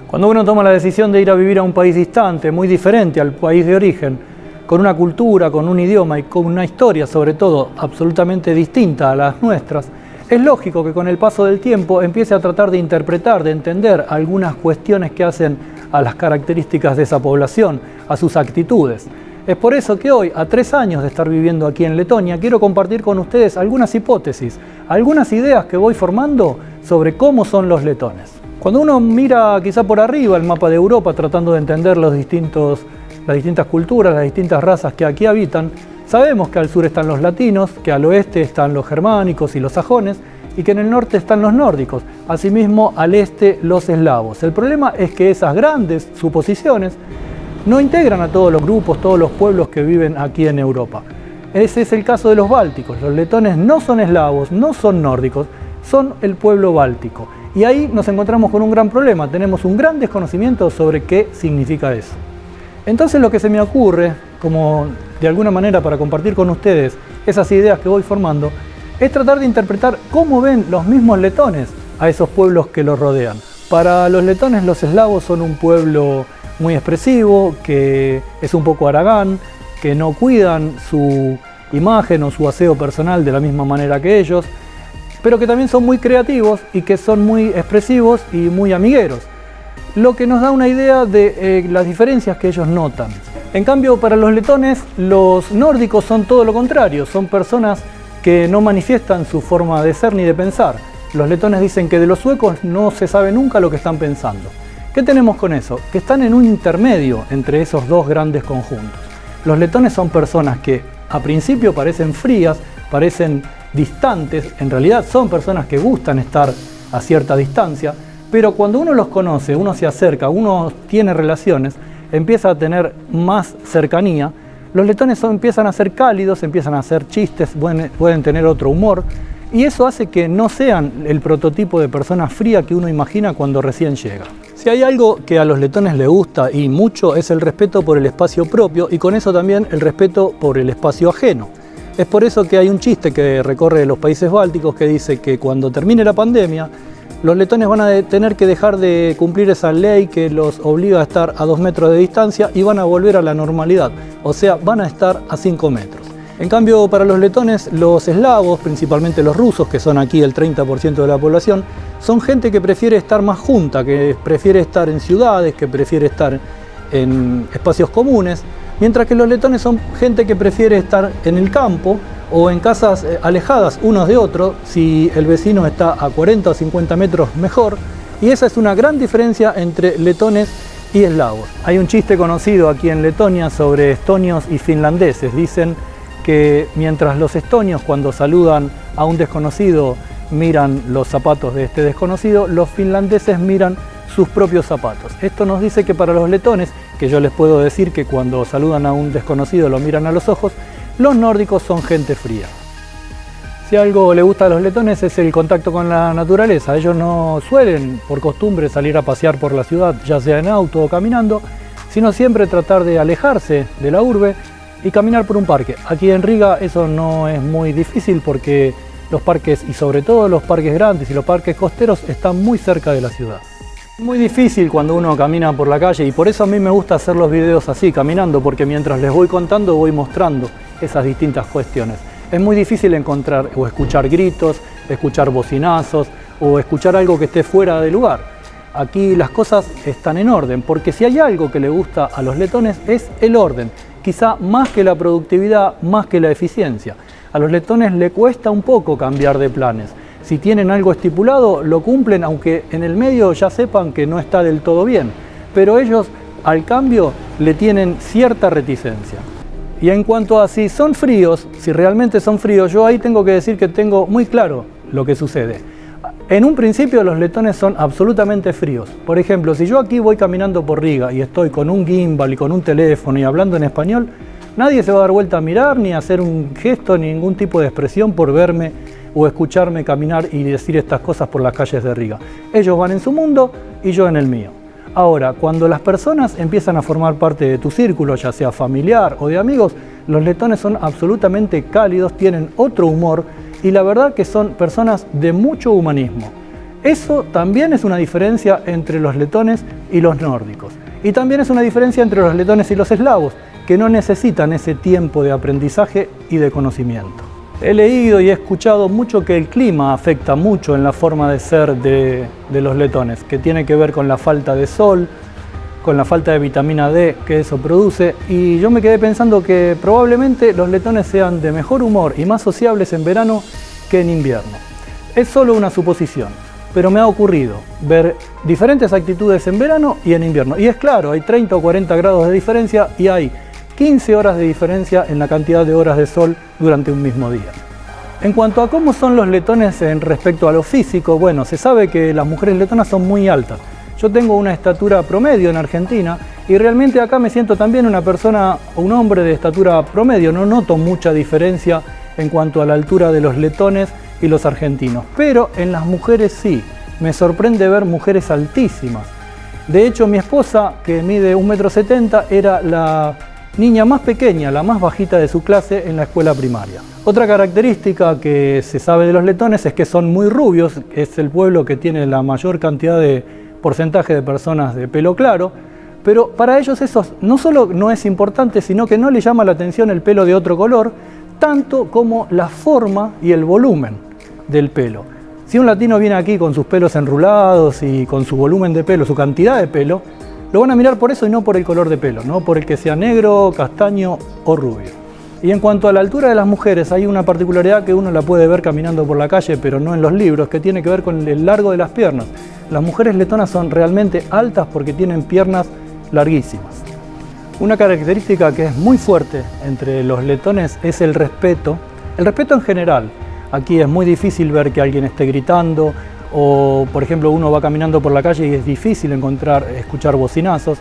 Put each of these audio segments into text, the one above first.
Cuando uno toma la decisión de ir a vivir a un país distante, muy diferente al país de origen, con una cultura, con un idioma y con una historia, sobre todo, absolutamente distinta a las nuestras, es lógico que con el paso del tiempo empiece a tratar de interpretar, de entender algunas cuestiones que hacen a las características de esa población, a sus actitudes. Es por eso que hoy, a 3 años de estar viviendo aquí en Letonia, quiero compartir con ustedes algunas hipótesis, algunas ideas que voy formando sobre cómo son los letones. Cuando uno mira quizá por arriba el mapa de Europa tratando de entender las distintas culturas, las distintas razas que aquí habitan, sabemos que al sur están los latinos, que al oeste están los germánicos y los sajones, y que en el norte están los nórdicos, asimismo al este los eslavos. El problema es que esas grandes suposiciones no integran a todos los grupos, todos los pueblos que viven aquí en Europa. Ese es el caso de los bálticos. Los letones no son eslavos, no son nórdicos, son el pueblo báltico. Y ahí nos encontramos con un gran problema, tenemos un gran desconocimiento sobre qué significa eso. Entonces lo que se me ocurre, como de alguna manera para compartir con ustedes esas ideas que voy formando, es tratar de interpretar cómo ven los mismos letones a esos pueblos que los rodean. Para los letones los eslavos son un pueblo muy expresivo, que es un poco haragán, que no cuidan su imagen o su aseo personal de la misma manera que ellos, pero que también son muy creativos y que son muy expresivos y muy amigueros, lo que nos da una idea de las diferencias que ellos notan. En cambio, para los letones, los nórdicos son todo lo contrario, son personas que no manifiestan su forma de ser ni de pensar. Los letones dicen que de los suecos no se sabe nunca lo que están pensando. ¿Qué tenemos con eso? Que están en un intermedio entre esos dos grandes conjuntos. Los letones son personas que a principio parecen frías, parecen distantes, en realidad son personas que gustan estar a cierta distancia, pero cuando uno los conoce, uno se acerca, uno tiene relaciones, empieza a tener más cercanía, los letones empiezan a ser cálidos, empiezan a hacer chistes, pueden tener otro humor, y eso hace que no sean el prototipo de persona fría que uno imagina cuando recién llega. Si hay algo que a los letones les gusta y mucho es el respeto por el espacio propio y con eso también el respeto por el espacio ajeno. Es por eso que hay un chiste que recorre los países bálticos que dice que cuando termine la pandemia, los letones van a tener que dejar de cumplir esa ley que los obliga a estar a 2 metros de distancia y van a volver a la normalidad, o sea, van a estar a 5 metros. En cambio, para los letones, los eslavos, principalmente los rusos, que son aquí el 30% de la población, son gente que prefiere estar más junta, que prefiere estar en ciudades, que prefiere estar en espacios comunes, mientras que los letones son gente que prefiere estar en el campo o en casas alejadas unos de otros, si el vecino está a 40 o 50 metros mejor, y esa es una gran diferencia entre letones y eslavos. Hay un chiste conocido aquí en Letonia sobre estonios y finlandeses. Dicen que mientras los estonios cuando saludan a un desconocido miran los zapatos de este desconocido, los finlandeses miran sus propios zapatos. Esto nos dice que para los letones, que yo les puedo decir que cuando saludan a un desconocido lo miran a los ojos, los nórdicos son gente fría. Si algo le gusta a los letones es el contacto con la naturaleza. Ellos no suelen, por costumbre, salir a pasear por la ciudad, ya sea en auto o caminando, sino siempre tratar de alejarse de la urbe y caminar por un parque. Aquí en Riga eso no es muy difícil porque los parques, y sobre todo los parques grandes y los parques costeros, están muy cerca de la ciudad. Es muy difícil cuando uno camina por la calle y por eso a mí me gusta hacer los videos así, caminando, porque mientras les voy contando voy mostrando esas distintas cuestiones. Es muy difícil encontrar o escuchar gritos, escuchar bocinazos o escuchar algo que esté fuera de lugar. Aquí las cosas están en orden, porque si hay algo que le gusta a los letones es el orden. Quizá más que la productividad, más que la eficiencia. A los letones le cuesta un poco cambiar de planes. Si tienen algo estipulado, lo cumplen, aunque en el medio ya sepan que no está del todo bien. Pero ellos, al cambio, le tienen cierta reticencia. Y en cuanto a si son fríos, si realmente son fríos, yo ahí tengo que decir que tengo muy claro lo que sucede. En un principio los letones son absolutamente fríos. Por ejemplo, si yo aquí voy caminando por Riga y estoy con un gimbal y con un teléfono y hablando en español, nadie se va a dar vuelta a mirar ni a hacer un gesto, ni ningún tipo de expresión por verme o escucharme caminar y decir estas cosas por las calles de Riga. Ellos van en su mundo y yo en el mío. Ahora, cuando las personas empiezan a formar parte de tu círculo, ya sea familiar o de amigos, los letones son absolutamente cálidos, tienen otro humor y la verdad que son personas de mucho humanismo. Eso también es una diferencia entre los letones y los nórdicos. Y también es una diferencia entre los letones y los eslavos, que no necesitan ese tiempo de aprendizaje y de conocimiento. He leído y he escuchado mucho que el clima afecta mucho en la forma de ser de los letones, que tiene que ver con la falta de sol, con la falta de vitamina D que eso produce, y yo me quedé pensando que probablemente los letones sean de mejor humor y más sociables en verano que en invierno. Es solo una suposición, pero me ha ocurrido ver diferentes actitudes en verano y en invierno. Y es claro, hay 30 o 40 grados de diferencia y hay 15 horas de diferencia en la cantidad de horas de sol durante un mismo día. En cuanto a cómo son los letones en respecto a lo físico, bueno, se sabe que las mujeres letonas son muy altas. Yo tengo una estatura promedio en Argentina y realmente acá me siento también una persona, un hombre de estatura promedio. No noto mucha diferencia en cuanto a la altura de los letones y los argentinos. Pero en las mujeres sí, me sorprende ver mujeres altísimas. De hecho, mi esposa, que mide 1,70 m, era la niña más pequeña, la más bajita de su clase en la escuela primaria. Otra característica que se sabe de los letones es que son muy rubios, es el pueblo que tiene la mayor cantidad de porcentaje de personas de pelo claro, pero para ellos eso no solo no es importante, sino que no les llama la atención el pelo de otro color, tanto como la forma y el volumen del pelo. Si un latino viene aquí con sus pelos enrulados y con su volumen de pelo, su cantidad de pelo, lo van a mirar por eso y no por el color de pelo, no por el que sea negro, castaño o rubio. Y en cuanto a la altura de las mujeres, hay una particularidad que uno la puede ver caminando por la calle, pero no en los libros, que tiene que ver con el largo de las piernas. Las mujeres letonas son realmente altas porque tienen piernas larguísimas. Una característica que es muy fuerte entre los letones es el respeto en general. Aquí es muy difícil ver que alguien esté gritando, o por ejemplo uno va caminando por la calle y es difícil escuchar bocinazos,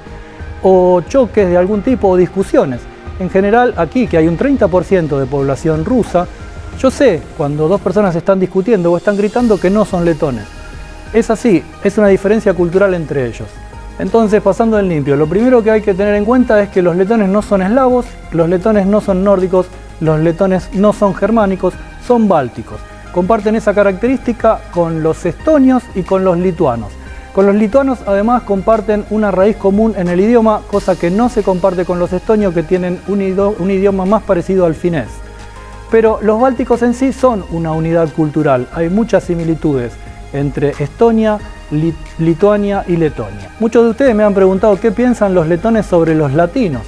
o choques de algún tipo o discusiones. En general aquí, que hay un 30% de población rusa, yo sé cuando dos personas están discutiendo o están gritando que no son letones. Es así, es una diferencia cultural entre ellos. Entonces, pasando en limpio, lo primero que hay que tener en cuenta es que los letones no son eslavos, los letones no son nórdicos, los letones no son germánicos, son bálticos. Comparten esa característica con los estonios y con los lituanos. Con los lituanos además comparten una raíz común en el idioma, cosa que no se comparte con los estonios, que tienen un idioma más parecido al finés. Pero los bálticos en sí son una unidad cultural, hay muchas similitudes entre Estonia, Lituania y Letonia. Muchos de ustedes me han preguntado qué piensan los letones sobre los latinos.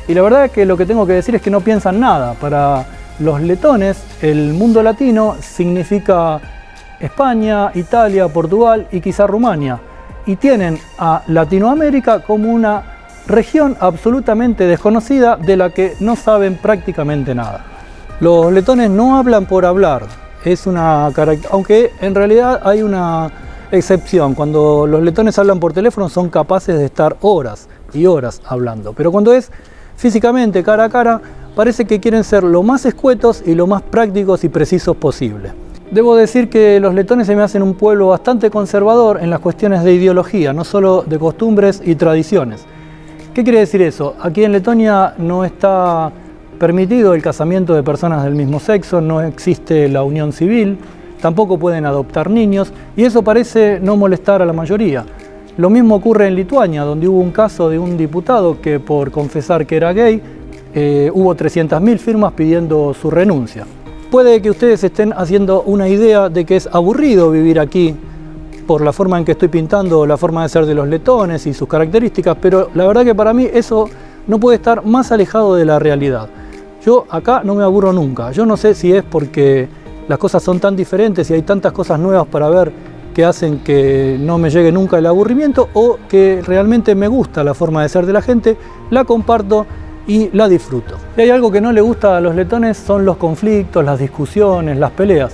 Y la verdad es que lo que tengo que decir es que no piensan nada. Para los letones, el mundo latino significa España, Italia, Portugal y quizá Rumania. Y tienen a Latinoamérica como una región absolutamente desconocida de la que no saben prácticamente nada. Los letones no hablan por hablar, aunque en realidad hay una excepción. Cuando los letones hablan por teléfono son capaces de estar horas y horas hablando, pero cuando es físicamente cara a cara parece que quieren ser lo más escuetos y lo más prácticos y precisos posible. Debo decir que los letones se me hacen un pueblo bastante conservador en las cuestiones de ideología, no solo de costumbres y tradiciones. ¿Qué quiere decir eso? Aquí en Letonia no está permitido el casamiento de personas del mismo sexo, no existe la unión civil, tampoco pueden adoptar niños y eso parece no molestar a la mayoría. Lo mismo ocurre en Lituania, donde hubo un caso de un diputado que por confesar que era gay, hubo 300.000 firmas pidiendo su renuncia. Puede que ustedes estén haciendo una idea de que es aburrido vivir aquí por la forma en que estoy pintando, la forma de ser de los letones y sus características, pero la verdad que para mí eso no puede estar más alejado de la realidad. Yo acá no me aburro nunca. Yo no sé si es porque las cosas son tan diferentes y hay tantas cosas nuevas para ver que hacen que no me llegue nunca el aburrimiento, o que realmente me gusta la forma de ser de la gente, la comparto y la disfruto. Y hay algo que no le gusta a los letones, son los conflictos, las discusiones, las peleas.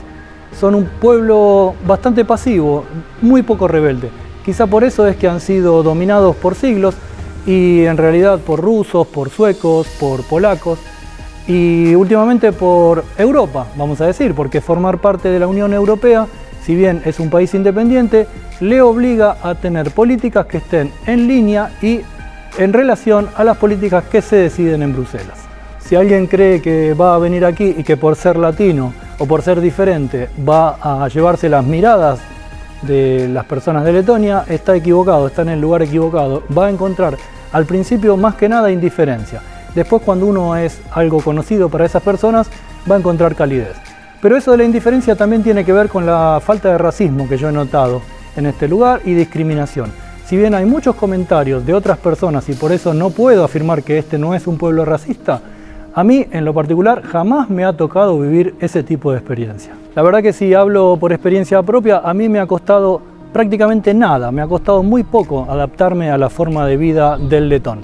Son un pueblo bastante pasivo, muy poco rebelde. Quizá por eso es que han sido dominados por siglos y en realidad por rusos, por suecos, por polacos y últimamente por Europa, vamos a decir, porque formar parte de la Unión Europea, si bien es un país independiente, le obliga a tener políticas que estén en línea y en relación a las políticas que se deciden en Bruselas. Si alguien cree que va a venir aquí y que por ser latino o por ser diferente va a llevarse las miradas de las personas de Letonia está equivocado, está en el lugar equivocado. Va a encontrar al principio más que nada indiferencia. Después, cuando uno es algo conocido para esas personas, va a encontrar calidez. Pero eso de la indiferencia también tiene que ver con la falta de racismo que yo he notado en este lugar y discriminación. Si bien hay muchos comentarios de otras personas y por eso no puedo afirmar que este no es un pueblo racista, a mí en lo particular jamás me ha tocado vivir ese tipo de experiencia. La verdad que si hablo por experiencia propia, a mí me ha costado prácticamente nada, me ha costado muy poco adaptarme a la forma de vida del letón.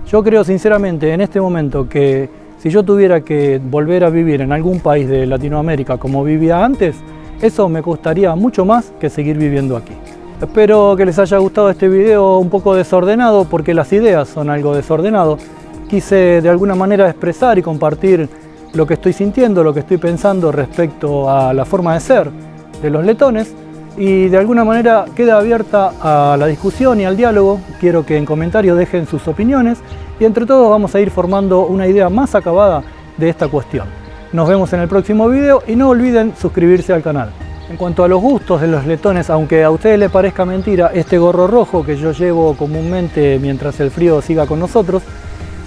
Yo creo sinceramente en este momento que si yo tuviera que volver a vivir en algún país de Latinoamérica como vivía antes, eso me costaría mucho más que seguir viviendo aquí. Espero que les haya gustado este video un poco desordenado porque las ideas son algo desordenado. Quise de alguna manera expresar y compartir lo que estoy sintiendo, lo que estoy pensando respecto a la forma de ser de los letones y de alguna manera queda abierta a la discusión y al diálogo. Quiero que en comentarios dejen sus opiniones y entre todos vamos a ir formando una idea más acabada de esta cuestión. Nos vemos en el próximo video y no olviden suscribirse al canal. En cuanto a los gustos de los letones, aunque a ustedes les parezca mentira, este gorro rojo que yo llevo comúnmente mientras el frío siga con nosotros,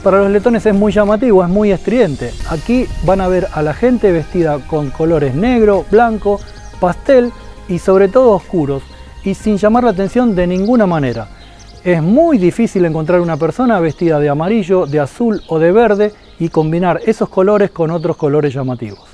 para los letones es muy llamativo, es muy estridente. Aquí van a ver a la gente vestida con colores negro, blanco, pastel y sobre todo oscuros y sin llamar la atención de ninguna manera. Es muy difícil encontrar una persona vestida de amarillo, de azul o de verde y combinar esos colores con otros colores llamativos.